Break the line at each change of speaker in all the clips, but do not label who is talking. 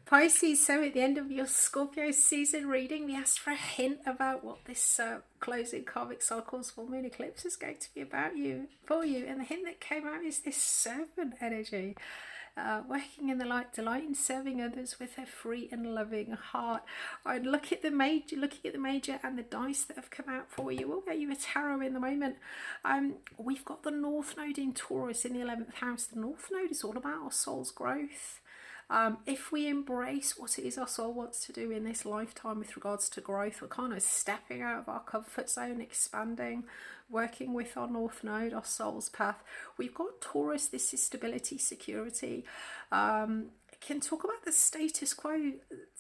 Pisces, so at the end of your Scorpio season reading, we asked for a hint about what this closing karmic cycles for Moon Eclipse is going to be about you, for you. And the hint that came out is this servant energy. Working in the light, delighting, serving others with a free and loving heart. I'd look at the major, looking at the major and the dice that have come out for you. We'll get you a tarot in the moment. We've got the North Node in Taurus in the 11th house. The North Node is all about our soul's growth. If we embrace what it is our soul wants to do in this lifetime with regards to growth, we're kind of stepping out of our comfort zone, expanding, working with our North Node, our soul's path. We've got Taurus, this is stability, security. Can talk about the status quo.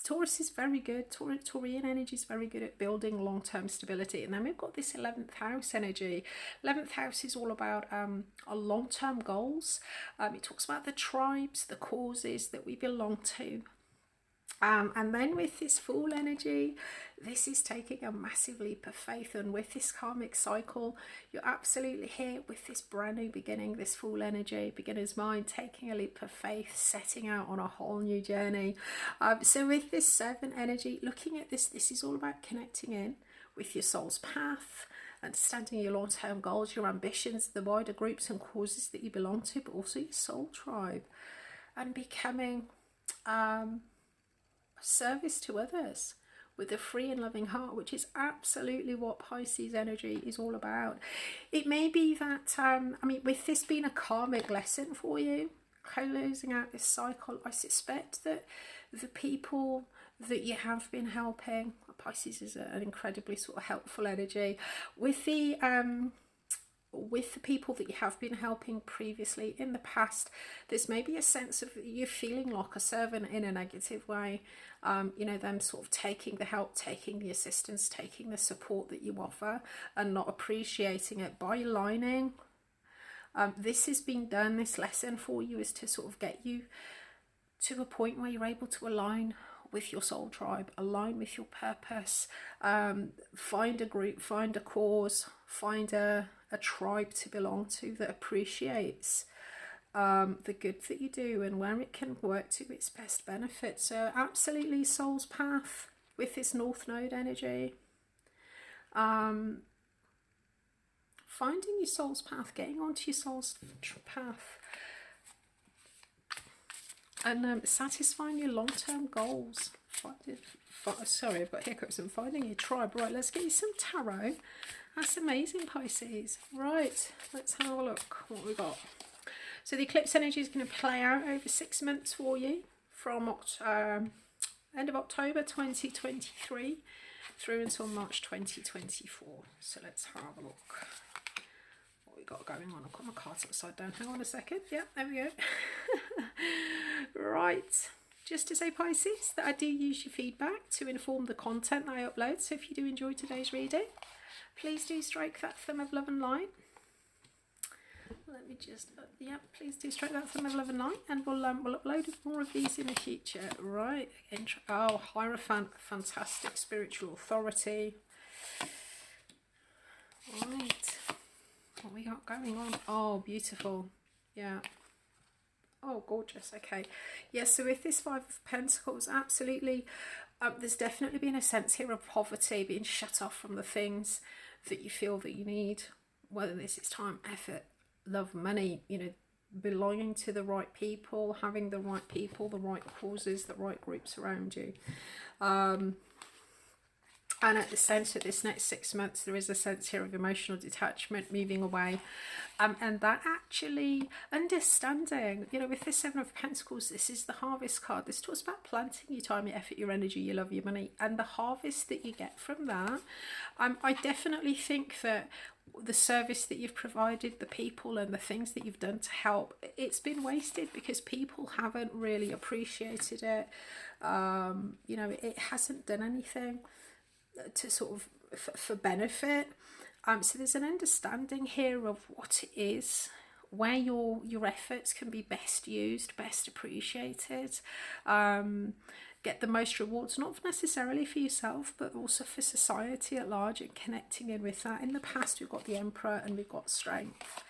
Taurus is very good. Taurian energy is very good at building long-term stability. And then we've got this 11th house energy. 11th house is all about our long-term goals. It talks about the tribes, the causes that we belong to. And then with this Fool energy, this is taking a massive leap of faith, and with this karmic cycle, you're absolutely here with this brand new beginning, this Fool energy, beginner's mind, taking a leap of faith, setting out on a whole new journey. So with this Servant energy, looking at this, this is all about connecting in with your soul's path, understanding your long-term goals, your ambitions, the wider groups and causes that you belong to, but also your soul tribe, and becoming service to others with a free and loving heart, which is absolutely what Pisces energy is all about. It may be that with this being a karmic lesson for you, closing out this cycle, I suspect that the people that you have been helping, Pisces is an incredibly sort of helpful energy, with the people that you have been helping previously in the past, there's maybe a sense of you feeling like a servant in a negative way. Them sort of taking the help, taking the assistance, taking the support that you offer and not appreciating it. By aligning, this has been done, this lesson for you is to sort of get you to a point where you're able to align with your soul tribe, align with your purpose, find a group, find a cause, find a tribe to belong to that appreciates the good that you do and where it can work to its best benefit. So absolutely soul's path with this North Node energy. Finding your soul's path, getting onto your soul's path, and satisfying your long-term goals. Sorry, I've got hiccups. And finding your tribe. Right, let's get you some tarot. That's amazing, Pisces. Right, let's have a look what we got. So the eclipse energy is going to play out over 6 months for you, from end of October 2023 through until March 2024. So let's have a look what we got going on. I've got my cards upside down. Hang on a second. Yeah, there we go. Right. Just to say, Pisces, that I do use your feedback to inform the content that I upload. So if you do enjoy today's reading, please do strike that thumb of love and light. Let me just, please do strike that thumb of love and light, and we'll upload more of these in the future. Right. Oh, Hierophant, fantastic spiritual authority. Right. What we got going on? Oh, beautiful. Yeah. Oh, gorgeous. Okay. Yes, so with this Five of Pentacles, absolutely, there's definitely been a sense here of poverty, being shut off from the things that you feel that you need, whether this is time, effort, love, money, belonging to the right people, having the right people, the right causes, the right groups around you. And at the centre of this next 6 months, there is a sense here of emotional detachment, moving away. And that actually, understanding, with this Seven of Pentacles, this is the harvest card. This talks about planting your time, your effort, your energy, your love, your money, and the harvest that you get from that. I definitely think that the service that you've provided, the people and the things that you've done to help, it's been wasted because people haven't really appreciated it. It hasn't done anything to sort of for benefit. So there's an understanding here of what it is, where your efforts can be best used, best appreciated, get the most rewards, not necessarily for yourself but also for society at large, and connecting in with that. In the past we've got the Emperor and we've got Strength.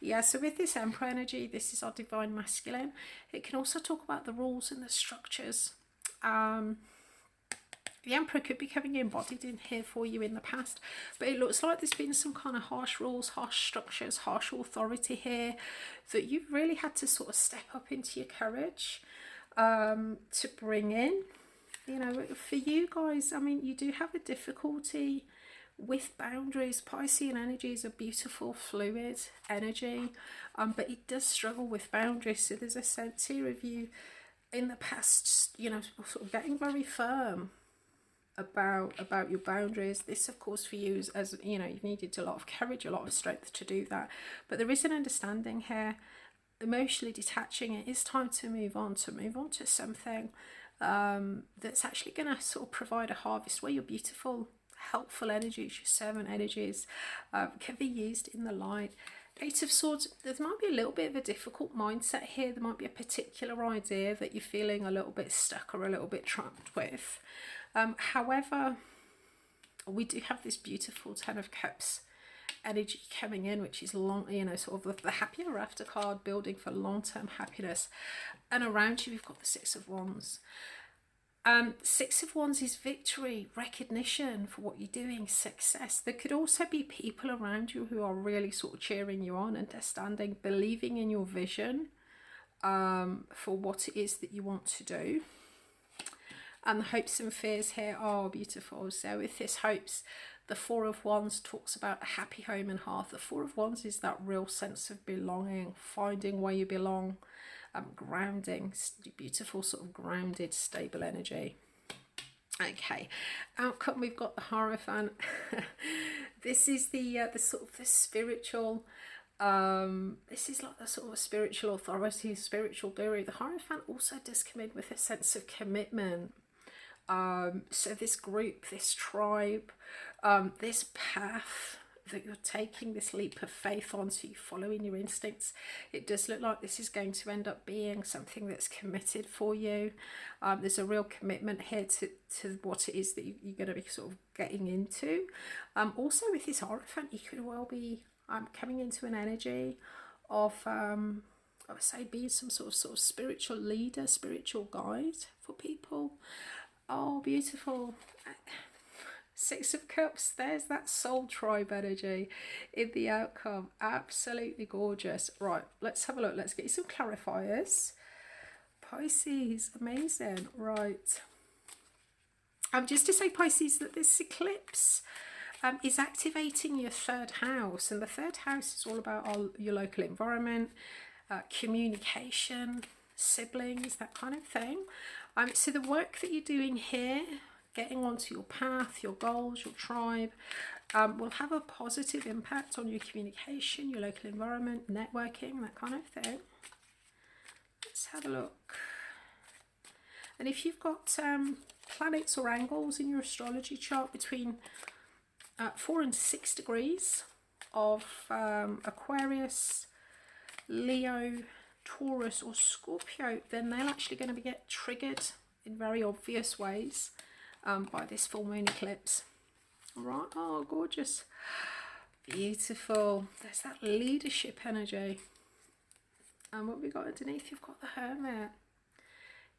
Yeah, so with this Emperor energy, this is our divine masculine. It can also talk about the rules and the structures The Emperor could be coming embodied in here for you in the past, but it looks like there's been some kind of harsh rules, harsh structures, harsh authority here that you've really had to sort of step up into your courage to bring in. You know, for you guys, I mean, you do have a difficulty with boundaries. Piscean energy is a beautiful, fluid energy, but it does struggle with boundaries. So there's a sense here of you in the past, you know, sort of getting very firm about your boundaries. This, of course, for you is, as you know, you've needed a lot of courage, a lot of strength to do that. But there is an understanding here, emotionally detaching. It is time to move on to something that's actually going to sort of provide a harvest where your beautiful, helpful energies, your servant energies, can be used in the light. Eight of Swords, there might be a little bit of a difficult mindset here. There might be a particular idea that you're feeling a little bit stuck or a little bit trapped with. However, we do have this beautiful Ten of Cups energy coming in, which is long, you know, sort of the happy ever after card, building for long-term happiness. And around you, we've got the Six of Wands. Six of Wands is victory, recognition for what you're doing, success. There could also be people around you who are really sort of cheering you on, understanding, believing in your vision for what it is that you want to do. And the hopes and fears here are beautiful. So with this hopes, the Four of Wands talks about a happy home and hearth. The Four of Wands is that real sense of belonging, finding where you belong, grounding, beautiful sort of grounded, stable energy. Okay, outcome, we've got the Hierophant. This is the sort of the spiritual, this is like the sort of spiritual authority, spiritual guru. The Hierophant also does come in with a sense of commitment. So this group, this tribe, this path that you're taking, this leap of faith on, so you're following your instincts, it does look like this is going to end up being something that's committed for you. There's a real commitment here to what it is that you're going to be sort of getting into. Also with this Hierophant, you could well be coming into an energy of I would say being some sort of spiritual leader, spiritual guide for people. Oh, beautiful. Six of Cups, there's that soul tribe energy in the outcome. Absolutely gorgeous. Right, let's have a look. Let's get you some clarifiers. Pisces, amazing. Right. Just to say, Pisces, that this eclipse is activating your third house. And the third house is all about your local environment, communication, siblings, that kind of thing. So the work that you're doing here, getting onto your path, your goals, your tribe, will have a positive impact on your communication, your local environment, networking, that kind of thing. Let's have a look. And if you've got planets or angles in your astrology chart between 4 and 6 degrees of Aquarius, Leo, Taurus or Scorpio, then they're actually going to get triggered in very obvious ways by this full moon eclipse. All right, oh, gorgeous, beautiful. There's that leadership energy. And what we got underneath, you've got the Hermit.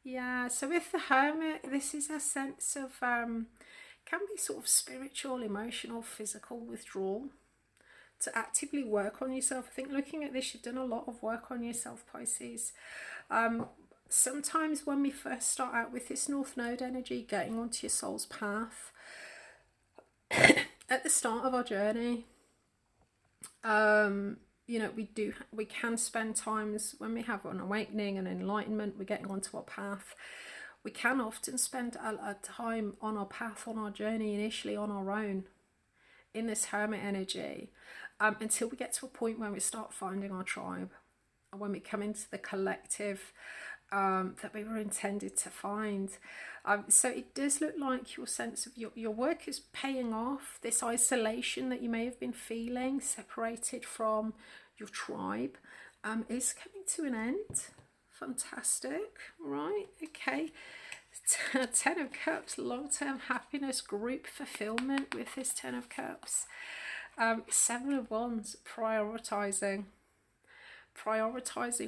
Yeah, so with the Hermit, this is a sense of can be sort of spiritual, emotional, physical withdrawal, to actively work on yourself. I think looking at this, you've done a lot of work on yourself, Pisces. Sometimes when we first start out with this North Node energy, getting onto your soul's path, at the start of our journey, you know, we can spend times when we have an awakening and enlightenment, we're getting onto our path. We can often spend a time on our path, on our journey, initially on our own, in this Hermit energy, until we get to a point where we start finding our tribe, and when we come into the collective that we were intended to find. So it does look like your sense of your work is paying off. This isolation that you may have been feeling, separated from your tribe, is coming to an end. Fantastic. Right, okay. Ten of Cups, long-term happiness, group fulfillment with this Ten of Cups. Seven of Wands, prioritizing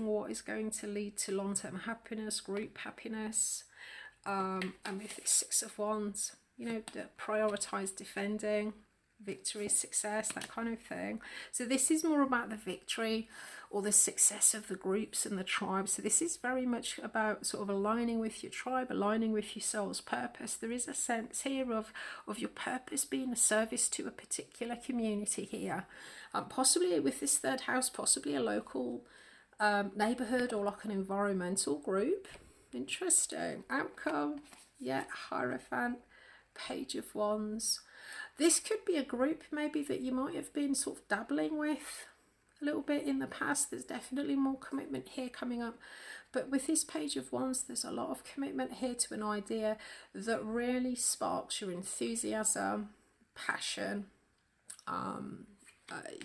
what is going to lead to long-term happiness, group happiness. And with this Six of Wands, you know, prioritize defending, victory, success, that kind of thing. So this is more about the victory or the success of the groups and the tribe. So this is very much about sort of aligning with your tribe, aligning with your soul's purpose. There is a sense here of your purpose being a service to a particular community here. Possibly with this third house, possibly a local neighborhood or like an environmental group. Interesting. Outcome, yeah, Hierophant, Page of Wands. This could be a group maybe that you might have been sort of dabbling with a little bit in the past. There's definitely more commitment here coming up. But with this Page of Wands, there's a lot of commitment here to an idea that really sparks your enthusiasm, passion,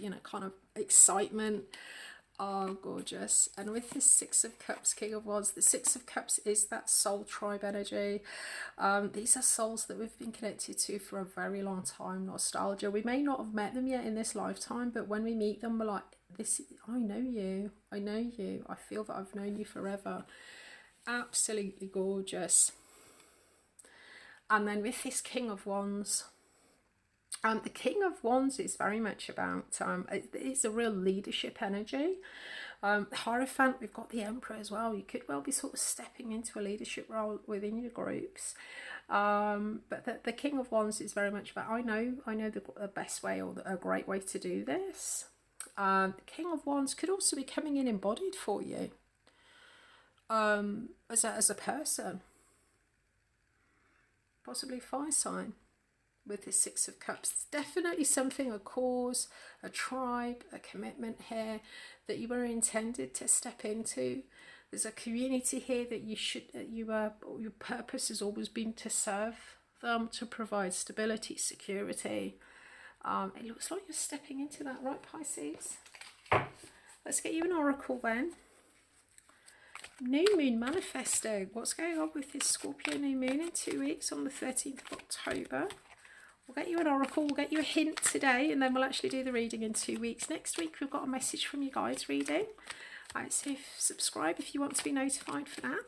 you know, kind of excitement. Oh, gorgeous. And with this Six of Cups, King of Wands, the Six of Cups is that soul tribe energy. These are souls that we've been connected to for a very long time. Nostalgia. We may not have met them yet in this lifetime, but when we meet them, we're like, this, I know you. I know you. I feel that I've known you forever. Absolutely gorgeous. And then with this King of Wands, the King of Wands is very much about, it's a real leadership energy. Hierophant, we've got the Emperor as well. You could well be sort of stepping into a leadership role within your groups. But the King of Wands is very much about, I know the best way or a great way to do this. The King of Wands could also be coming in embodied for you as a person. Possibly fire sign. With this Six of Cups, it's definitely something, a cause, a tribe, a commitment here that you were intended to step into. There's a community here that your purpose has always been to serve them, to provide stability, security. It looks like you're stepping into that, right, Pisces? Let's get you an oracle then. New moon manifesting. What's going on with this Scorpio new moon in 2 weeks on the 13th of October? We'll get you an oracle, we'll get you a hint today, and then we'll actually do the reading in 2 weeks. Next week, we've got a message from your guides reading. So subscribe if you want to be notified for that.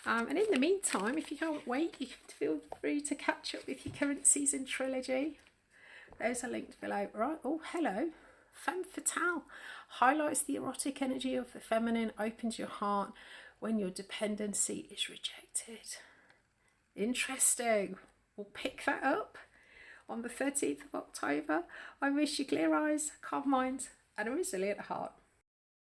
And in the meantime, if you can't wait, you can feel free to catch up with your current season trilogy. There's a link below. Right, oh, hello. Femme Fatale highlights the erotic energy of the feminine, opens your heart when your dependency is rejected. Interesting. We'll pick that up on the 13th of October. I wish you clear eyes, calm mind, and a resilient heart.